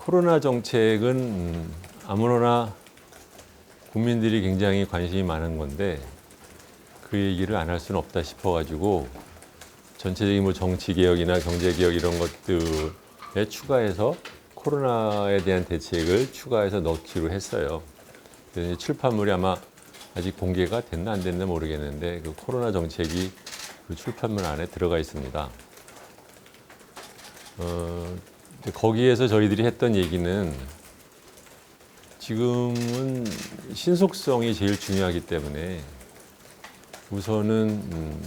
코로나 정책은 아무로나 국민들이 굉장히 관심이 많은 건데 그 얘기를 안 할 수는 없다 싶어가지고 전체적인 뭐 정치개혁이나 경제개혁 이런 것들에 추가해서 코로나에 대한 대책을 추가해서 넣기로 했어요. 그래서 출판물이 아마 아직 공개가 됐나 안 됐나 모르겠는데 그 코로나 정책이 그 출판물 안에 들어가 있습니다. 거기에서 저희들이 했던 얘기는 지금은 신속성이 제일 중요하기 때문에 우선은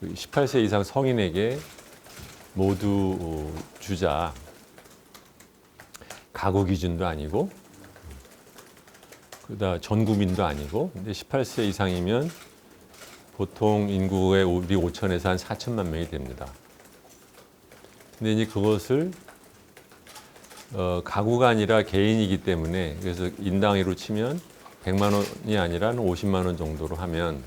18세 이상 성인에게 모두 주자. 가구 기준도 아니고 그다음 전 국민도 아니고 근데 18세 이상이면 보통 인구의 우리 5천에서 한 4천만 명이 됩니다. 근데 이제 그것을 가구가 아니라 개인이기 때문에 그래서 인당위로 치면 100만 원이 아니라 50만 원 정도로 하면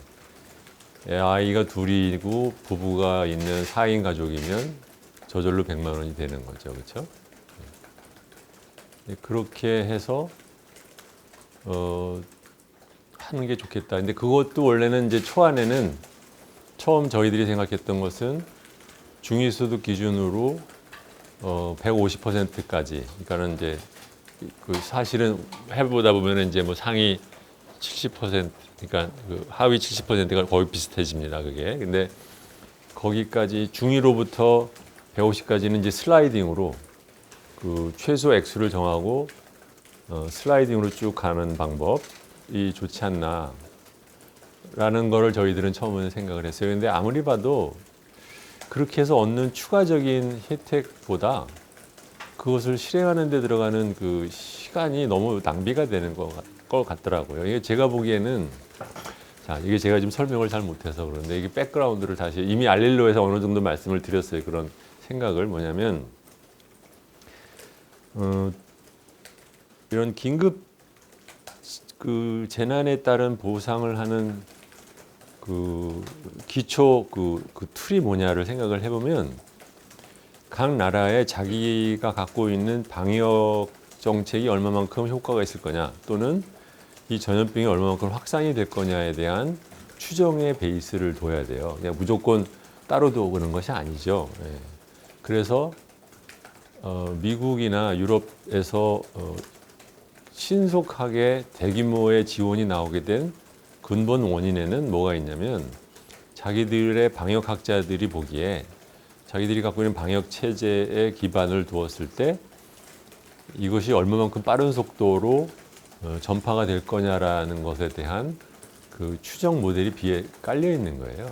아이가 둘이고 부부가 있는 4인 가족이면 저절로 100만 원이 되는 거죠. 그렇죠? 그렇게 해서 하는 게 좋겠다. 근데 그것도 원래는 이제 초안에는 처음 저희들이 생각했던 것은 중위소득 기준으로 150%까지. 그러니까는 이제 그 사실은 해보다 보면은 이제 뭐 상위 70%, 그러니까 그 하위 70%가 거의 비슷해집니다. 그게. 근데 거기까지 중위로부터 150까지는 이제 슬라이딩으로 그 최소 액수를 정하고 슬라이딩으로 쭉 가는 방법이 좋지 않나. 라는 거를 저희들은 처음에는 생각을 했어요. 근데 아무리 봐도 그렇게 해서 얻는 추가적인 혜택보다 그것을 실행하는 데 들어가는 그 시간이 너무 낭비가 되는 것 같더라고요. 이게 제가 보기에는 자, 이게 제가 지금 설명을 잘 못해서 그런데 이게 백그라운드를 다시 이미 알릴로 해서 어느 정도 말씀을 드렸어요. 그런 생각을 뭐냐면 이런 긴급 그 재난에 따른 보상을 하는 그 기초 그 툴이 뭐냐를 생각을 해보면 각 나라에 자기가 갖고 있는 방역 정책이 얼마만큼 효과가 있을 거냐 또는 이 전염병이 얼마만큼 확산이 될 거냐에 대한 추정의 베이스를 둬야 돼요. 그냥 무조건 따로 두고 그런 것이 아니죠. 예. 그래서 미국이나 유럽에서 신속하게 대규모의 지원이 나오게 된 근본 원인에는 뭐가 있냐면 자기들의 방역학자들이 보기에 자기들이 갖고 있는 방역 체제에 기반을 두었을 때 이것이 얼마만큼 빠른 속도로 전파가 될 거냐라는 것에 대한 그 추정 모델이 비에 깔려 있는 거예요.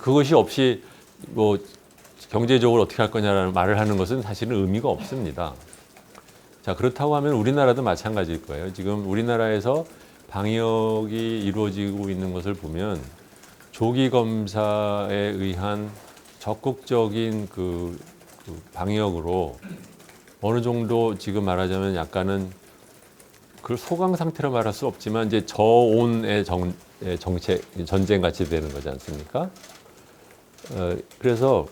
그것이 없이 뭐 경제적으로 어떻게 할 거냐라는 말을 하는 것은 사실은 의미가 없습니다. 자, 그렇다고 하면 우리나라도 마찬가지일 거예요. 지금 우리나라에서 방역이 이루어지고 있는 것을 보면 조기 검사에 의한 적극적인 그 방역으로 어느 정도 지금 말하자면 약간은 그걸 소강 상태로 말할 수 없지만 이제 저온의 정책 전쟁 같이 되는 거지 않습니까? 그래서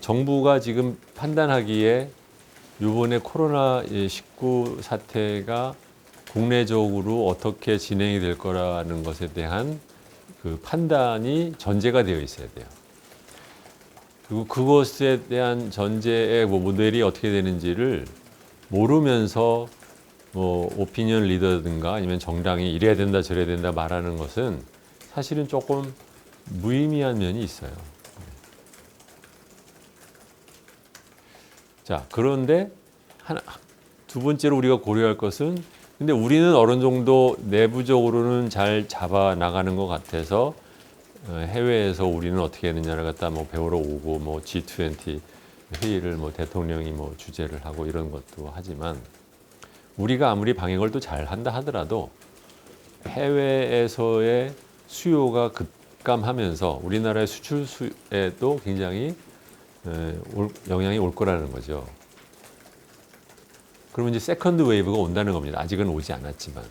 정부가 지금 판단하기에 이번에 코로나19 사태가 국내적으로 어떻게 진행이 될 거라는 것에 대한 그 판단이 전제가 되어 있어야 돼요. 그리고 그것에 대한 전제의 뭐 모델이 어떻게 되는지를 모르면서 뭐 오피니언 리더든가 아니면 정당이 이래야 된다 저래야 된다 말하는 것은 사실은 조금 무의미한 면이 있어요. 자, 그런데 두 번째로 우리가 고려할 것은 근데 우리는 어느 정도 내부적으로는 잘 잡아 나가는 것 같아서 해외에서 우리는 어떻게 했느냐를 갖다 뭐 배우러 오고 뭐 G20 회의를 뭐 대통령이 뭐 주재를 하고 이런 것도 하지만 우리가 아무리 방역을 또 잘 한다 하더라도 해외에서의 수요가 급감하면서 우리나라의 수출 수에도 굉장히 영향이 올 거라는 거죠. 그러면 이제 세컨드 웨이브가 온다는 겁니다. 아직은 오지 않았지만.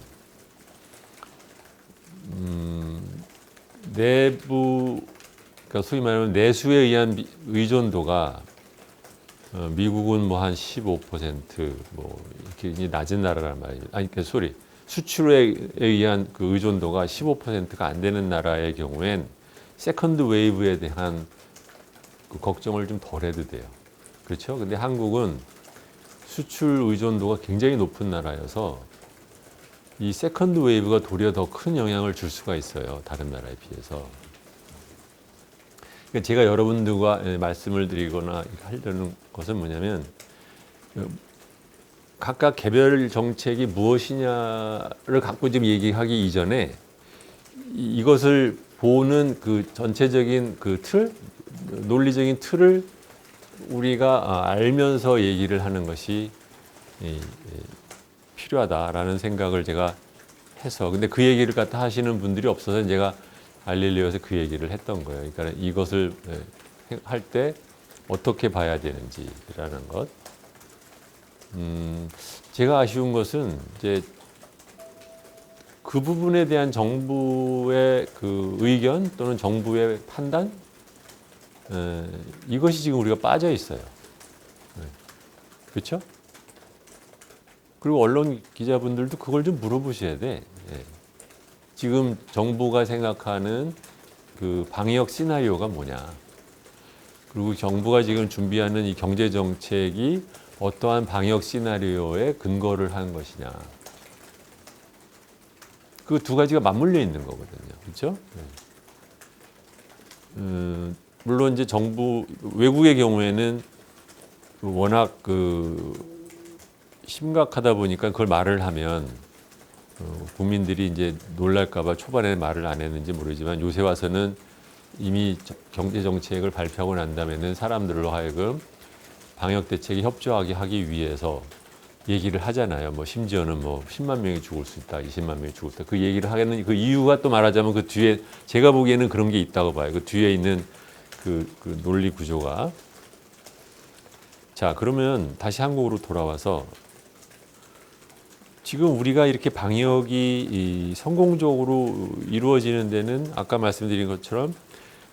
내부, 그러니까 소위 말하면 내수에 의한 의존도가 미국은 뭐 한 15%뭐 이렇게 이제 낮은 나라란 말입니다. 아니, 수출에 의한 그 의존도가 15%가 안 되는 나라의 경우엔 세컨드 웨이브에 대한 그 걱정을 좀 덜 해도 돼요. 그렇죠? 근데 한국은 수출 의존도가 굉장히 높은 나라여서 이 세컨드 웨이브가 도리어 더 큰 영향을 줄 수가 있어요. 다른 나라에 비해서. 그러니까 제가 여러분들과 말씀을 드리거나 하려는 것은 뭐냐면 각각 개별 정책이 무엇이냐를 갖고 지금 얘기하기 이전에 이것을 보는 그 전체적인 그 틀, 논리적인 틀을 우리가 알면서 얘기를 하는 것이 필요하다라는 생각을 제가 해서, 근데 그 얘기를 갖다 하시는 분들이 없어서 제가 갈릴레오에서 그 얘기를 했던 거예요. 그러니까 이것을 할 때 어떻게 봐야 되는지라는 것. 제가 아쉬운 것은 이제 그 부분에 대한 정부의 그 의견 또는 정부의 판단, 이것이 지금 우리가 빠져 있어요. 그렇죠? 그리고 언론 기자분들도 그걸 좀 물어보셔야 돼. 지금 정부가 생각하는 그 방역 시나리오가 뭐냐. 그리고 정부가 지금 준비하는 이 경제 정책이 어떠한 방역 시나리오에 근거를 한 것이냐. 그 두 가지가 맞물려 있는 거거든요. 그렇죠? 물론 이제 정부 외국의 경우에는 워낙 그 심각하다 보니까 그걸 말을 하면 국민들이 이제 놀랄까봐 초반에 말을 안 했는지 모르지만 요새 와서는 이미 경제 정책을 발표하고 난 다음에는 사람들로 하여금 방역 대책에 협조하게 하기 위해서 얘기를 하잖아요. 뭐 심지어는 뭐 10만 명이 죽을 수 있다, 20만 명이 죽을 수 있다. 그 얘기를 하겠는 그 이유가 또 말하자면 그 뒤에 제가 보기에는 그런 게 있다고 봐요. 그 뒤에 있는 그 논리 구조가. 자, 그러면 다시 한국으로 돌아와서 지금 우리가 이렇게 방역이 성공적으로 이루어지는 데는 아까 말씀드린 것처럼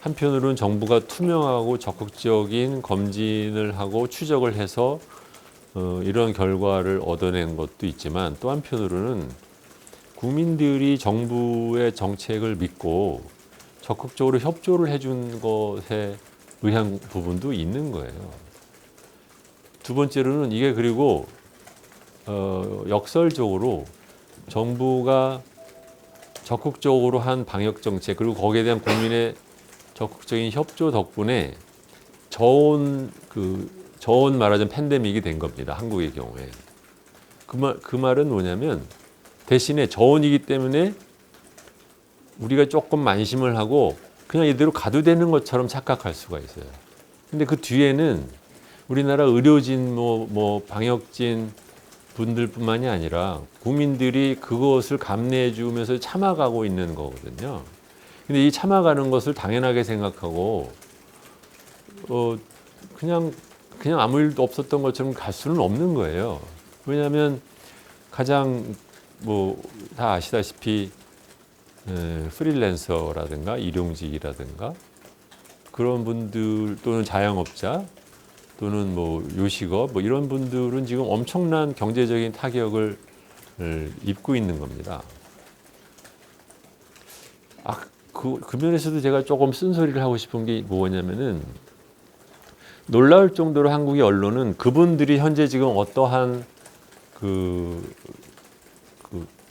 한편으로는 정부가 투명하고 적극적인 검진을 하고 추적을 해서 이런 결과를 얻어낸 것도 있지만 또 한편으로는 국민들이 정부의 정책을 믿고 적극적으로 협조를 해준 것에 의한 부분도 있는 거예요. 두 번째로는 이게 그리고 역설적으로 정부가 적극적으로 한 방역 정책 그리고 거기에 대한 국민의 적극적인 협조 덕분에 저온 말하자면 팬데믹이 된 겁니다. 한국의 경우에. 그 말은 뭐냐면 대신에 저온이기 때문에 우리가 조금 만심을 하고 그냥 이대로 가도 되는 것처럼 착각할 수가 있어요. 근데 그 뒤에는 우리나라 의료진 뭐 방역진 분들뿐만이 아니라 국민들이 그것을 감내해 주면서 참아가고 있는 거거든요. 근데 이 참아가는 것을 당연하게 생각하고 그냥 아무 일도 없었던 것처럼 갈 수는 없는 거예요. 왜냐하면 가장 뭐 다 아시다시피 프리랜서라든가 일용직이라든가 그런 분들 또는 자영업자 또는 뭐 요식업 뭐 이런 분들은 지금 엄청난 경제적인 타격을 입고 있는 겁니다. 그 면에서도 제가 조금 쓴소리를 하고 싶은 게 뭐냐면은 놀라울 정도로 한국의 언론은 그분들이 현재 지금 어떠한 그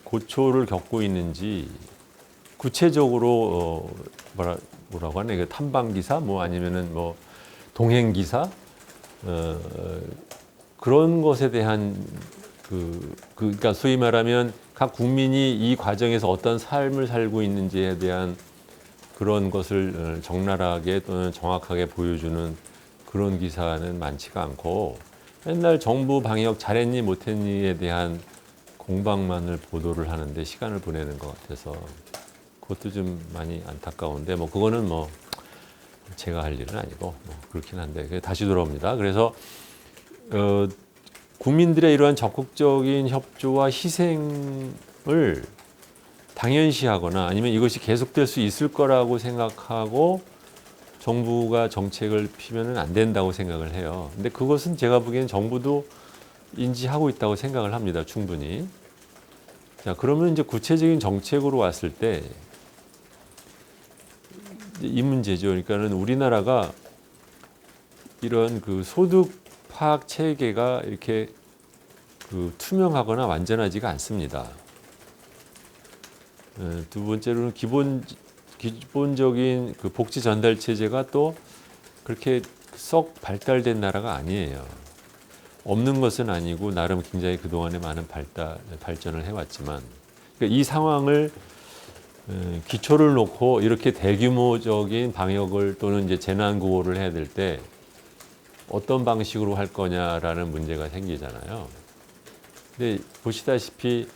고초를 겪고 있는지 구체적으로 뭐라고 하네, 그 탐방 기사 뭐 아니면은 뭐 동행 기사 그런 것에 대한 그러니까 소위 말하면 각 국민이 이 과정에서 어떤 삶을 살고 있는지에 대한 그런 것을 적나라하게 또는 정확하게 보여주는 그런 기사는 많지가 않고 맨날 정부 방역 잘했니 못했니에 대한 공방만을 보도를 하는데 시간을 보내는 것 같아서 그것도 좀 많이 안타까운데 뭐 그거는 뭐 제가 할 일은 아니고 뭐 그렇긴 한데 다시 돌아옵니다. 그래서 국민들의 이러한 적극적인 협조와 희생을 당연시하거나 아니면 이것이 계속될 수 있을 거라고 생각하고 정부가 정책을 피면은 안 된다고 생각을 해요. 근데 그것은 제가 보기엔 정부도 인지하고 있다고 생각을 합니다. 충분히. 자, 그러면 이제 구체적인 정책으로 왔을 때 이 문제죠. 그러니까는 우리나라가 이런 그 소득 파악 체계가 이렇게 그 투명하거나 완전하지가 않습니다. 두 번째로는 기본적인 그 복지 전달 체제가 또 그렇게 썩 발달된 나라가 아니에요. 없는 것은 아니고 나름 굉장히 그동안에 많은 발전을 해왔지만 그러니까 이 상황을 기초를 놓고 이렇게 대규모적인 방역을 또는 이제 재난 구호를 해야 될 때 어떤 방식으로 할 거냐라는 문제가 생기잖아요. 근데 보시다시피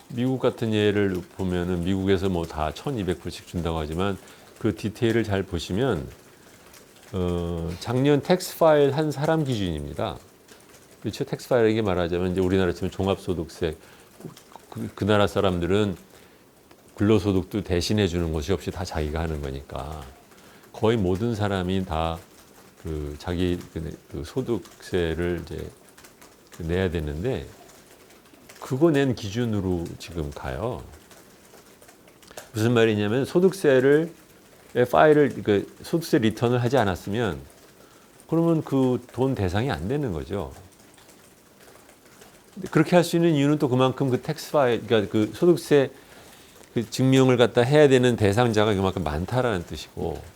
미국 같은 예를 보면은 미국에서 뭐 다 1,200불씩 준다고 하지만 그 디테일을 잘 보시면 작년 텍스 파일 한 사람 기준입니다. 그렇죠? 텍스 파일에게 말하자면 이제 우리나라 치면 종합소득세 그 나라 사람들은 근로소득도 대신해 주는 것이 없이 다 자기가 하는 거니까 거의 모든 사람이 다 그 자기 그 소득세를 이제 내야 되는데 그거 낸 기준으로 지금 가요. 무슨 말이냐면 소득세를 파일을 그 소득세 리턴을 하지 않았으면 그러면 그 돈 대상이 안 되는 거죠. 그렇게 할 수 있는 이유는 또 그만큼 그 텍스 파일 그러니까 그 소득세 그 증명을 갖다 해야 되는 대상자가 그만큼 많다라는 뜻이고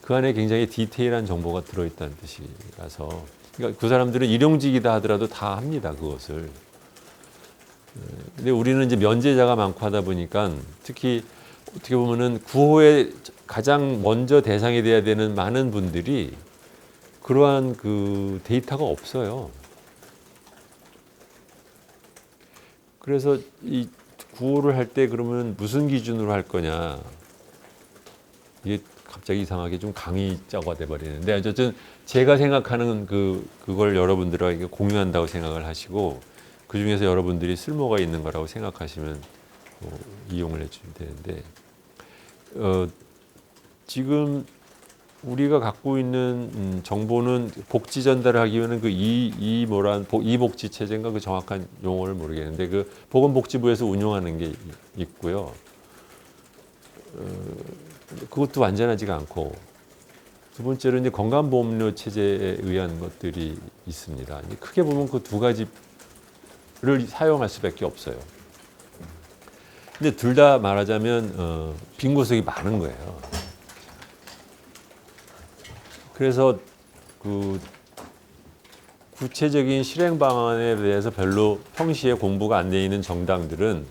그 안에 굉장히 디테일한 정보가 들어있다는 뜻이라서 그러니까 그 사람들은 일용직이다 하더라도 다 합니다 그것을. 근데 우리는 이제 면제자가 많고 하다 보니까 특히 어떻게 보면은 구호에 가장 먼저 대상이 돼야 되는 많은 분들이 그러한 그 데이터가 없어요. 그래서 이 구호를 할 때 그러면 무슨 기준으로 할 거냐 이게 갑자기 이상하게 좀 강의자가 돼버리는데 어쨌든 제가 생각하는 그걸 여러분들에게 공유한다고 생각을 하시고 그 중에서 여러분들이 쓸모가 있는 거라고 생각하시면 이용을 해주면 되는데 지금 우리가 갖고 있는 정보는 복지 전달을 하기 위해서는 이 복지 체제인가 그 정확한 용어를 모르겠는데 그 보건복지부에서 운영하는 게 있고요. 그것도 완전하지가 않고 두 번째로 이제 건강보험료 체제에 의한 것들이 있습니다. 크게 보면 그 두 가지를 사용할 수밖에 없어요. 근데 둘 다 말하자면 빈 구석이 많은 거예요. 그래서 그 구체적인 실행 방안에 대해서 별로 평시에 공부가 안 돼 있는 정당들은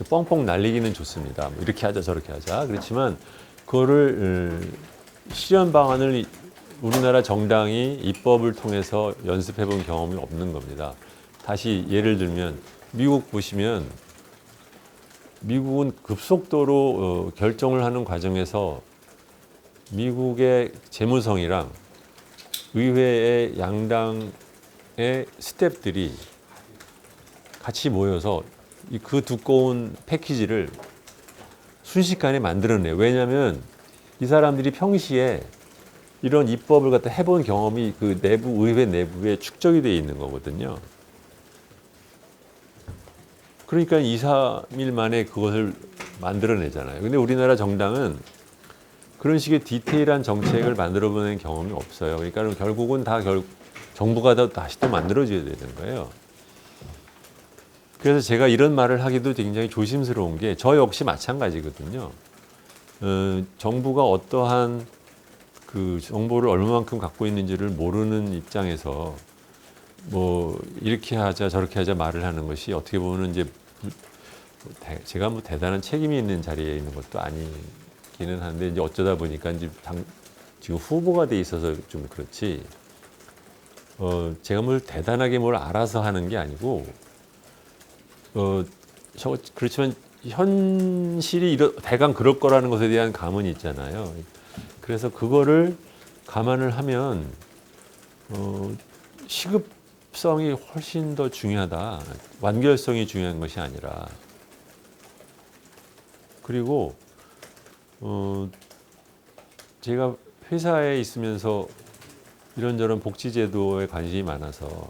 뻥뻥 날리기는 좋습니다. 뭐 이렇게 하자 저렇게 하자. 그렇지만 그거를 실현 방안을 우리나라 정당이 입법을 통해서 연습해 본 경험이 없는 겁니다. 다시 예를 들면 미국 보시면 미국은 급속도로 결정을 하는 과정에서 미국의 재무성이랑 의회의 양당의 스태프들이 같이 모여서 그 두꺼운 패키지를 순식간에 만들어내요. 왜냐하면 이 사람들이 평시에 이런 입법을 갖다 해본 경험이 그 의회 내부에 축적이 되어 있는 거거든요. 그러니까 2, 3일 만에 그것을 만들어내잖아요. 근데 우리나라 정당은 그런 식의 디테일한 정책을 만들어보는 경험이 없어요. 그러니까 결국은 정부가 다시 또 만들어줘야 되는 거예요. 그래서 제가 이런 말을 하기도 굉장히 조심스러운 게 저 역시 마찬가지거든요. 정부가 어떠한 그 정보를 얼마만큼 갖고 있는지를 모르는 입장에서 뭐 이렇게 하자 저렇게 하자 말을 하는 것이 어떻게 보면 이제 제가 뭐 대단한 책임이 있는 자리에 있는 것도 아니기는 한데 이제 어쩌다 보니까 이제 지금 후보가 돼 있어서 좀 그렇지. 제가 뭘 대단하게 뭘 알아서 하는 게 아니고 그렇지만 현실이 대강 그럴 거라는 것에 대한 감은 있잖아요. 그래서 그거를 감안을 하면 시급성이 훨씬 더 중요하다. 완결성이 중요한 것이 아니라. 그리고 제가 회사에 있으면서 이런저런 복지제도에 관심이 많아서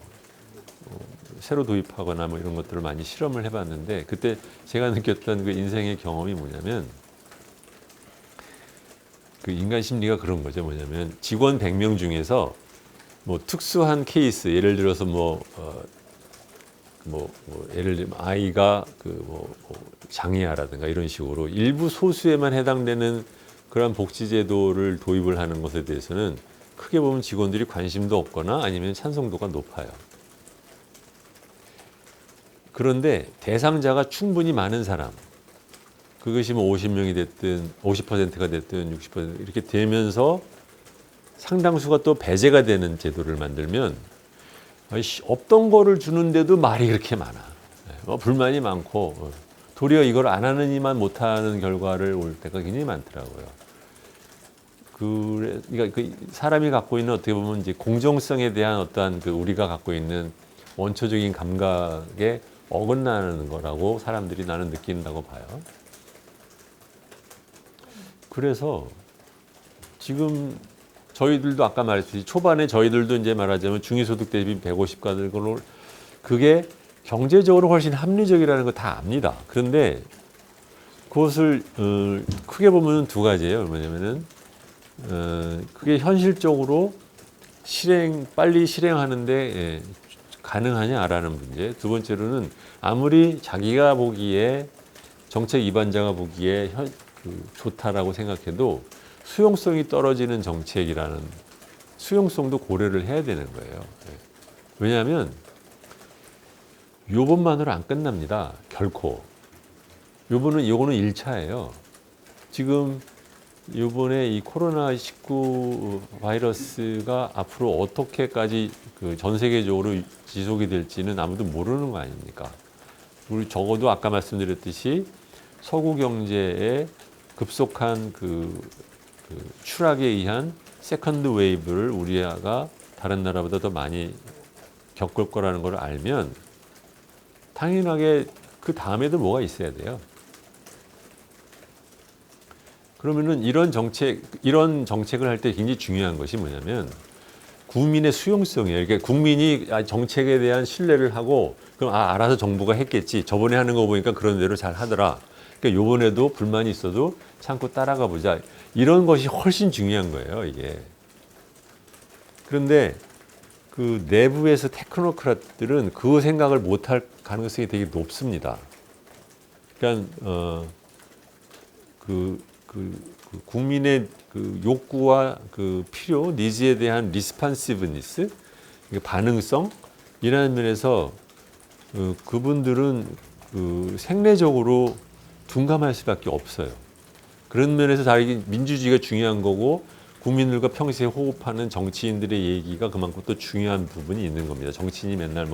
새로 도입하거나 뭐 이런 것들을 많이 실험을 해봤는데 그때 제가 느꼈던 그 인생의 경험이 뭐냐면 그 인간 심리가 그런 거죠. 뭐냐면 직원 100명 중에서 뭐 특수한 케이스 예를 들어서 예를 들면 아이가 장애아라든가 이런 식으로 일부 소수에만 해당되는 그런 복지제도를 도입을 하는 것에 대해서는 크게 보면 직원들이 관심도 없거나 아니면 찬성도가 높아요. 그런데 대상자가 충분히 많은 사람, 그것이 뭐 50명이 됐든 50%가 됐든 60% 이렇게 되면서 상당수가 또 배제가 되는 제도를 만들면 없던 거를 주는데도 말이 그렇게 많아. 불만이 많고 도리어 이걸 안 하는 이만 못하는 결과를 올 때가 굉장히 많더라고요. 그러니까 그 사람이 갖고 있는 어떻게 보면 이제 공정성에 대한 어떠한 그 우리가 갖고 있는 원초적인 감각에 어긋나는 거라고 사람들이 나는 느낀다고 봐요. 그래서 지금 저희들도 아까 말했듯이 초반에 저희들도 이제 말하자면 중위소득 대비 150 가는 걸로 그게 경제적으로 훨씬 합리적이라는 거 다 압니다. 그런데 그것을 크게 보면 두 가지예요. 뭐냐면은 그게 현실적으로 빨리 실행하는데 가능하냐라는 문제. 두 번째로는 아무리 자기가 보기에 정책 위반자가 보기에 좋다라고 생각해도 수용성이 떨어지는 정책이라는 수용성도 고려를 해야 되는 거예요. 왜냐하면 요번만으로 안 끝납니다. 결코. 요거는 1차예요. 지금 요번에 이 코로나19 바이러스가 앞으로 어떻게까지 전 세계적으로 지속이 될지는 아무도 모르는 거 아닙니까? 우리 적어도 아까 말씀드렸듯이 서구 경제의 급속한 추락에 의한 세컨드 웨이브를 우리가 다른 나라보다 더 많이 겪을 거라는 걸 알면 당연하게 그 다음에도 뭐가 있어야 돼요. 그러면은 이런 정책을 할 때 굉장히 중요한 것이 뭐냐면 국민의 수용성이에요. 그러니까 국민이 정책에 대한 신뢰를 하고 그럼 알아서 정부가 했겠지. 저번에 하는 거 보니까 그런 대로 잘 하더라. 그러니까 요번에도 불만이 있어도 참고 따라가 보자. 이런 것이 훨씬 중요한 거예요, 이게. 그런데 그 내부에서 테크노크рат들은 그 생각을 못할 가능성이 되게 높습니다. 그러니까 국민의 욕구와 필요, 니즈에 대한 리스판시브니스, 반응성 이라는 면에서 그분들은 생리적으로 둔감할 수밖에 없어요. 그런 면에서 민주주의가 중요한 거고 국민들과 평소에 호흡하는 정치인들의 얘기가 그만큼 또 중요한 부분이 있는 겁니다. 정치인이 맨날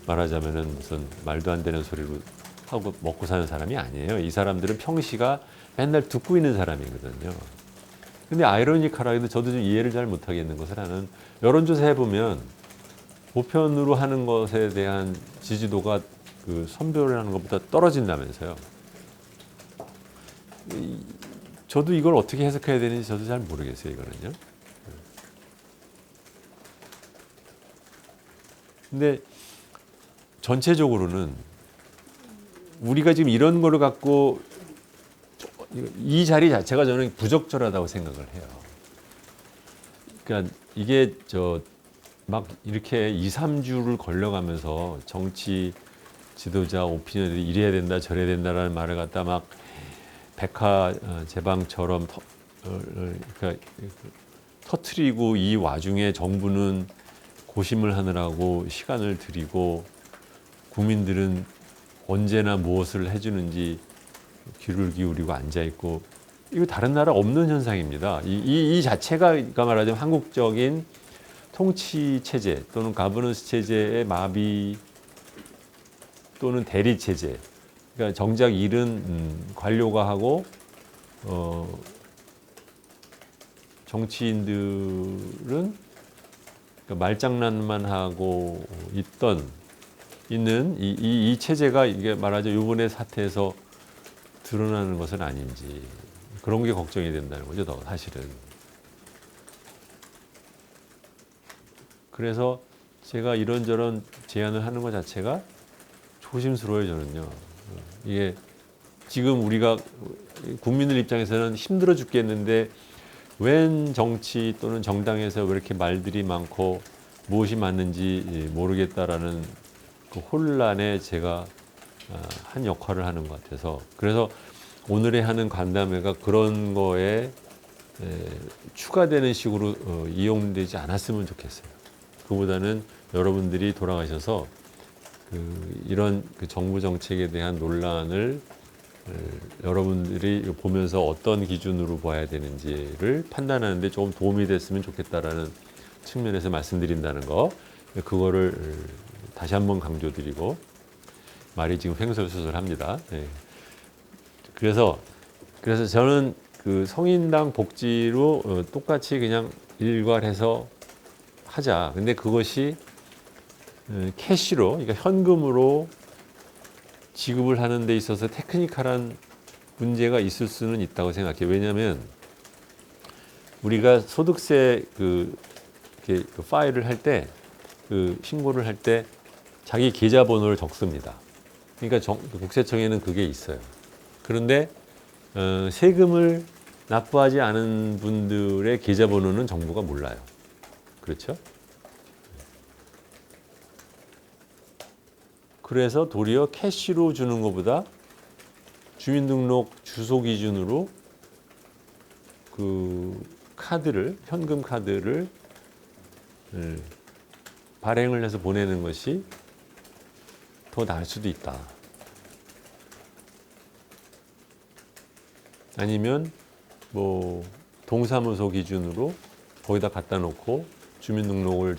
말하자면은 무슨 말도 안 되는 소리로 하고 먹고 사는 사람이 아니에요. 이 사람들은 평시가 맨날 듣고 있는 사람이거든요. 근데 아이러니컬하게도 저도 좀 이해를 잘 못하겠는 것을 하는 여론조사 해보면 보편으로 하는 것에 대한 지지도가 선별을 하는 것보다 떨어진다면서요. 저도 이걸 어떻게 해석해야 되는지 저도 잘 모르겠어요, 이거는요. 근데 전체적으로는 우리가 지금 이런 거를 갖고 이 자리 자체가 저는 부적절하다고 생각을 해요. 그러니까 이게 막 이렇게 2, 3주를 걸려가면서 정치 지도자 오피니언들이 이래야 된다 저래야 된다라는 말을 갖다 막 백화제방처럼 터트리고 이 와중에 정부는 고심을 하느라고 시간을 들이고 국민들은 언제나 무엇을 해주는지 귀를 기울이고 앉아있고 이거 다른 나라 없는 현상입니다. 이 자체가 말하자면 한국적인 통치 체제 또는 가버넌스 체제의 마비 또는 대리 체제. 그러니까 정작 일은 관료가 하고 정치인들은 그러니까 말장난만 하고 있는 이 체제가 이게 말하자면 이번에 사태에서 드러나는 것은 아닌지 그런 게 걱정이 된다는 거죠, 사실은. 그래서 제가 이런저런 제안을 하는 것 자체가 조심스러워요, 저는요. 이게 지금 우리가 국민들 입장에서는 힘들어 죽겠는데 웬 정치 또는 정당에서 왜 이렇게 말들이 많고 무엇이 맞는지 모르겠다라는 그 혼란에 제가 한 역할을 하는 것 같아서, 그래서 오늘의 하는 간담회가 그런 거에 추가되는 식으로 이용되지 않았으면 좋겠어요. 그보다는 여러분들이 돌아가셔서 이런 정부 정책에 대한 논란을 여러분들이 보면서 어떤 기준으로 봐야 되는지를 판단하는 데 조금 도움이 됐으면 좋겠다라는 측면에서 말씀드린다는 거, 그거를 다시 한번 강조드리고, 말이 지금 횡설수설합니다. 네. 그래서 저는 그 성인당 복지로 똑같이 그냥 일괄해서 하자. 근데 그것이 캐시로, 그러니까 현금으로 지급을 하는 데 있어서 테크니컬한 문제가 있을 수는 있다고 생각해요. 왜냐하면 우리가 소득세 그 파일을 할 때, 그 신고를 할 때 자기 계좌번호를 적습니다. 그러니까 국세청에는 그게 있어요. 그런데 세금을 납부하지 않은 분들의 계좌번호는 정부가 몰라요. 그렇죠? 그래서 도리어 캐시로 주는 것보다 주민등록 주소 기준으로 그 카드를, 현금 카드를 발행을 해서 보내는 것이 더 나을 수도 있다. 아니면 뭐 동사무소 기준으로 거기다 갖다 놓고 주민등록을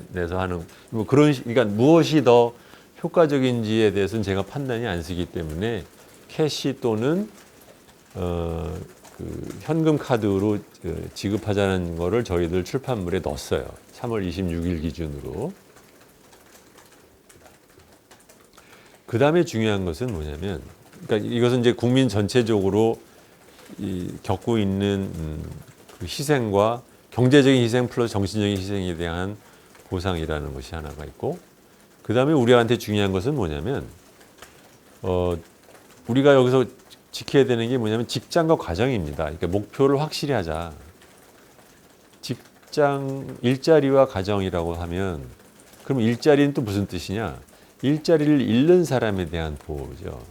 내서 하는 뭐 그런, 그러니까 무엇이 더 효과적인지에 대해서는 제가 판단이 안 서기 때문에 캐시 또는 그 현금 카드로 지급하자는 거를 저희들 출판물에 넣었어요. 3월 26일 기준으로. 그 다음에 중요한 것은 뭐냐면, 그러니까 이것은 이제 국민 전체적으로 겪고 있는 그 희생과 경제적인 희생 플러스 정신적인 희생에 대한 보상이라는 것이 하나가 있고, 그 다음에 우리한테 중요한 것은 뭐냐면, 우리가 여기서 지켜야 되는 게 뭐냐면 직장과 가정입니다. 그러니까 목표를 확실히 하자. 직장, 일자리와 가정이라고 하면, 그럼 일자리는 또 무슨 뜻이냐? 일자리를 잃는 사람에 대한 보호죠.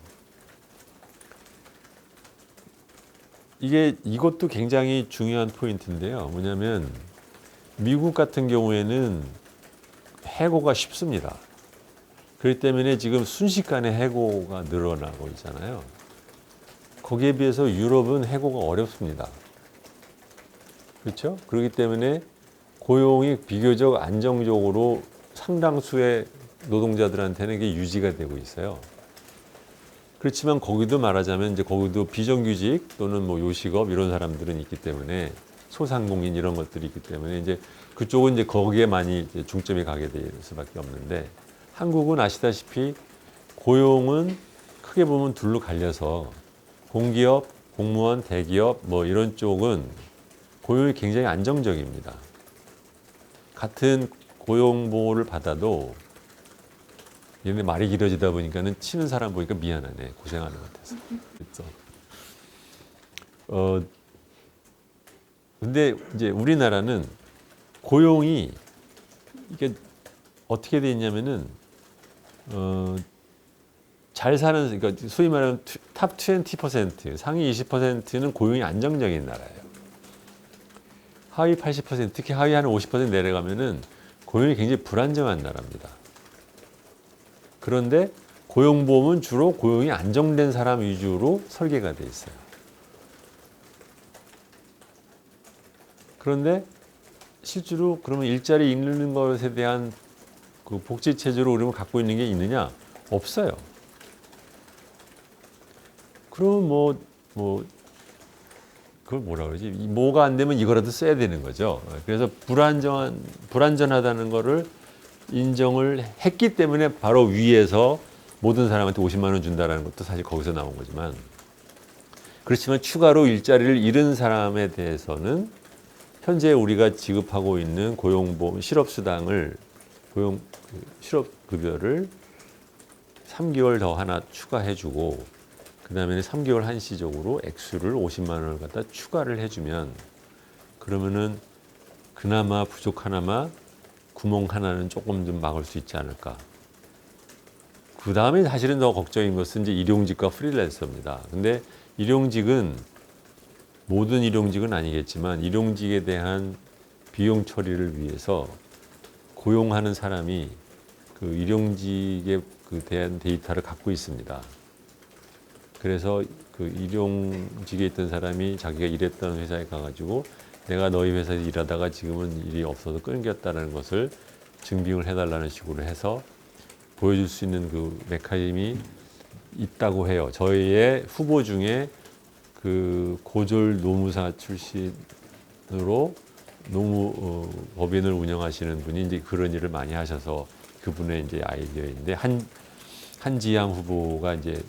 이것도 굉장히 중요한 포인트인데요. 뭐냐면 미국 같은 경우에는 해고가 쉽습니다. 그렇기 때문에 지금 순식간에 해고가 늘어나고 있잖아요. 거기에 비해서 유럽은 해고가 어렵습니다. 그렇죠? 그렇기 때문에 고용이 비교적 안정적으로 상당수의 노동자들한테는 이게 유지가 되고 있어요. 그렇지만 거기도 말하자면 이제 거기도 비정규직 또는 뭐 요식업 이런 사람들은 있기 때문에, 소상공인 이런 것들이 있기 때문에 이제 그쪽은 이제 거기에 많이 이제 중점이 가게 될 수밖에 없는데, 한국은 아시다시피 고용은 크게 보면 둘로 갈려서 공기업, 공무원, 대기업 뭐 이런 쪽은 고용이 굉장히 안정적입니다. 같은 고용 보호를 받아도 얘네 말이 길어지다 보니까는 치는 사람 보니까 미안하네. 고생하는 것 같아서. 그래서 근데 이제 우리나라는 고용이 이게 어떻게 돼 있냐면은 잘 사는, 그러니까 소위 말하면 탑 20%, 상위 20%는 고용이 안정적인 나라예요. 하위 80%, 특히 하위 한 50% 내려가면은 고용이 굉장히 불안정한 나라입니다. 그런데 고용보험은 주로 고용이 안정된 사람 위주로 설계가 돼 있어요. 그런데 실제로 그러면 일자리 잃는 것에 대한 그 복지 체제로 우리가 갖고 있는 게 있느냐? 없어요. 그럼 그걸 뭐라 그러지? 뭐가 안 되면 이거라도 써야 되는 거죠. 그래서 불안전하다는 거를 인정을 했기 때문에 바로 위에서 모든 사람한테 50만 원 준다라는 것도 사실 거기서 나온 거지만, 그렇지만 추가로 일자리를 잃은 사람에 대해서는 현재 우리가 지급하고 있는 고용보험 실업수당을 실업급여를 3개월 더 하나 추가해주고 그 다음에 3개월 한시적으로 액수를 50만 원을 갖다 추가를 해주면 그러면은 그나마 부족하나마 구멍 하나는 조금 좀 막을 수 있지 않을까. 그 다음에 사실은 더 걱정인 것은 이제 일용직과 프리랜서입니다. 근데 일용직은 모든 일용직은 아니겠지만 일용직에 대한 비용 처리를 위해서 고용하는 사람이 그 일용직에 대한 데이터를 갖고 있습니다. 그래서 그 일용직에 있던 사람이 자기가 일했던 회사에 가가지고 내가 너희 회사에서 일하다가 지금은 일이 없어서 끊겼다는 것을 증빙을 해달라는 식으로 해서 보여줄 수 있는 그 메커니즘이 있다고 해요. 저희의 후보 중에 그 고졸 노무사 출신으로 법인을 운영하시는 분이 이제 그런 일을 많이 하셔서 그분의 이제 아이디어인데 한지향 후보가 이제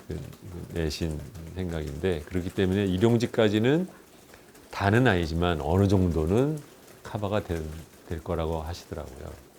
내신 생각인데 그렇기 때문에 일용직까지는 다는 아니지만 어느 정도는 커버가 될 거라고 하시더라고요.